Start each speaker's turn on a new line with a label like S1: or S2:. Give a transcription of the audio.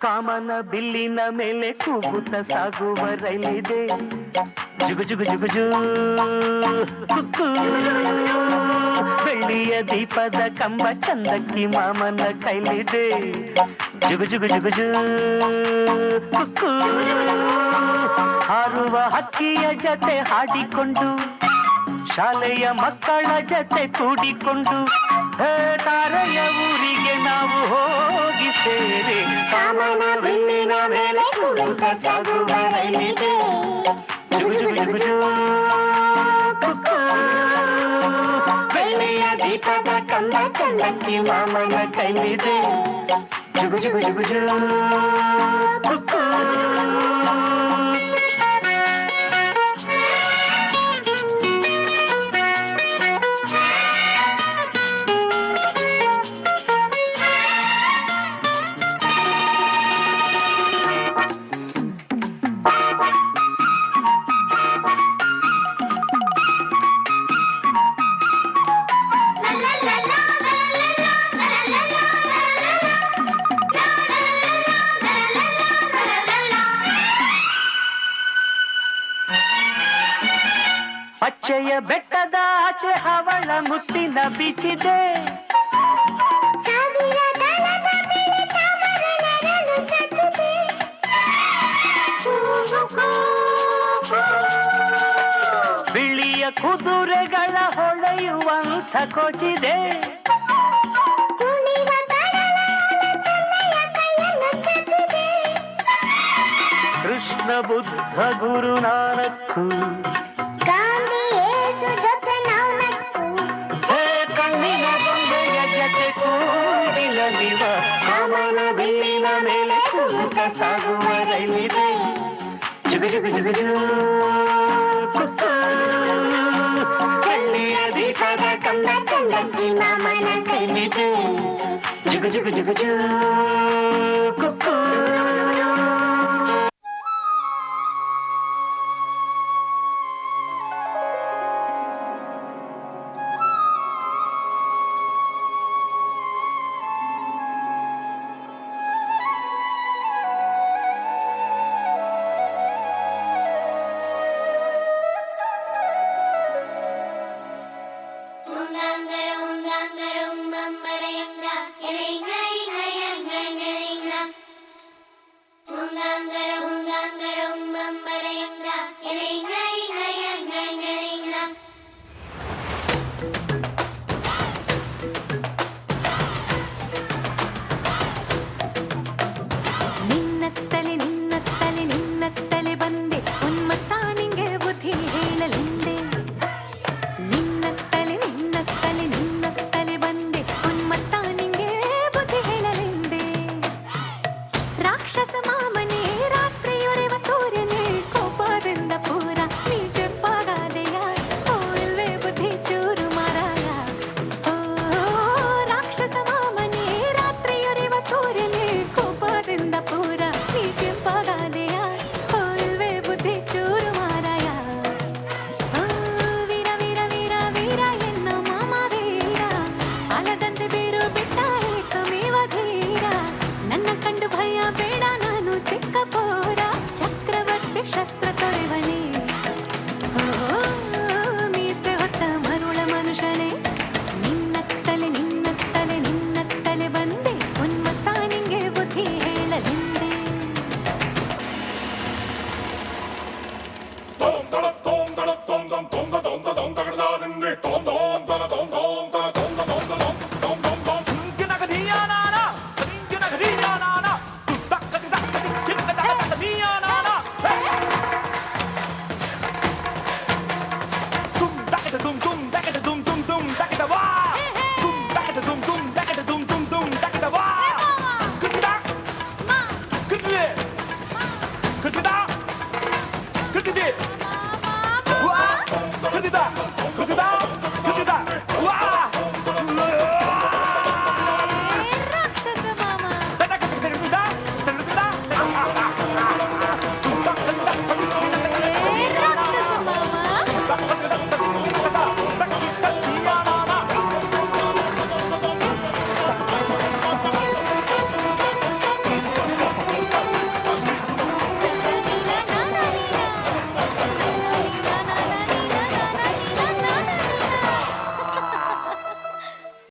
S1: ಕಾಮನ ಬಿಲ್ಲಿನ ಮೇಲೆ ಕೂಗುತ್ತ ಸಾಗುವ ರೈಲಿದೆ ಜುಗು ಜುಗು ಜುಗು ಜೂ ಕುಕ್ಕು. ಬೆಳ್ಳಿಯ ದೀಪದ ಕಂಬ ಚಂದಕ್ಕಿ ಮಾಮನ ಕೈಲಿದೆ ಜುಗು ಜುಗು ಜುಗು ಜೂ ಕುಕ್ಕು. ಹಾರುವ ಹಕ್ಕಿಯ ಜೊತೆ ಹಾಡಿಕೊಂಡು ಶಾಲೆಯ ಮಕ್ಕಳ ಜೊತೆ ಕೂಡಿಕೊಂಡು ತಾರೆಯ ಊರಿಗೆ ನಾವು ಹೋಗಿ ಸೇರಿ
S2: ಕಾಮನ ಬಿಲ್ಲಿನ ಮೇಲೆ ಕೂಗುತ್ತ ಸಾಗುವ ರೈಲಿದೆ
S1: ಜುಗು ಜುಗು ಜುಗು ಜೂ ಕುಕ್ಕು.
S2: ಬೆಳ್ಳಿಯ ದೀಪದ ಕಂಬ ಚಂದಕ್ಕಿ ಮಾಮನ
S1: ಕೈಲಿದೆ ಜುಗು ಜುಗು ಜುಗು ಜೂ ಕುಕ್ಕು. ಪಚ್ಚೆಯ ಬೆಟ್ಟದ ಆಚೆ ಹವಳ ಮುತ್ತಿನ ಬೀಚಿದೆ ಬಿಳಿಯ ಕುದುರೆಗಳ ಹೊಳೆಯುವಂಥ ಕೊಚಿದೆ ಕೃಷ್ಣ ಬುದ್ಧ ಗುರು ನಾನಕ್ಕು ಕಣ್ಣಿನ ಬೊಂಬೆಯ ಜೊತೆ ಕೂಡಿನ ನಿವ
S2: ಕಾಮನ ಬಿಲ್ಲಿನ ಮೇಲೆ ಕೂಗುತ್ತ ಸಾಗುವ ರೈಲಿದೆ
S1: ಜುಗು ಜುಗು ಜುಗು ಜೂ ಕುಕ್ಕು.
S2: ಬೆಳ್ಳಿಯ ದೀಪದ ಕಂಬ ಚಂದಕ್ಕಿ ಮಾಮನ ಕೈಲಿದೆ
S1: ಜುಗು ಜುಗು ಜುಗು ಜೂ ಕುಕ್ಕು.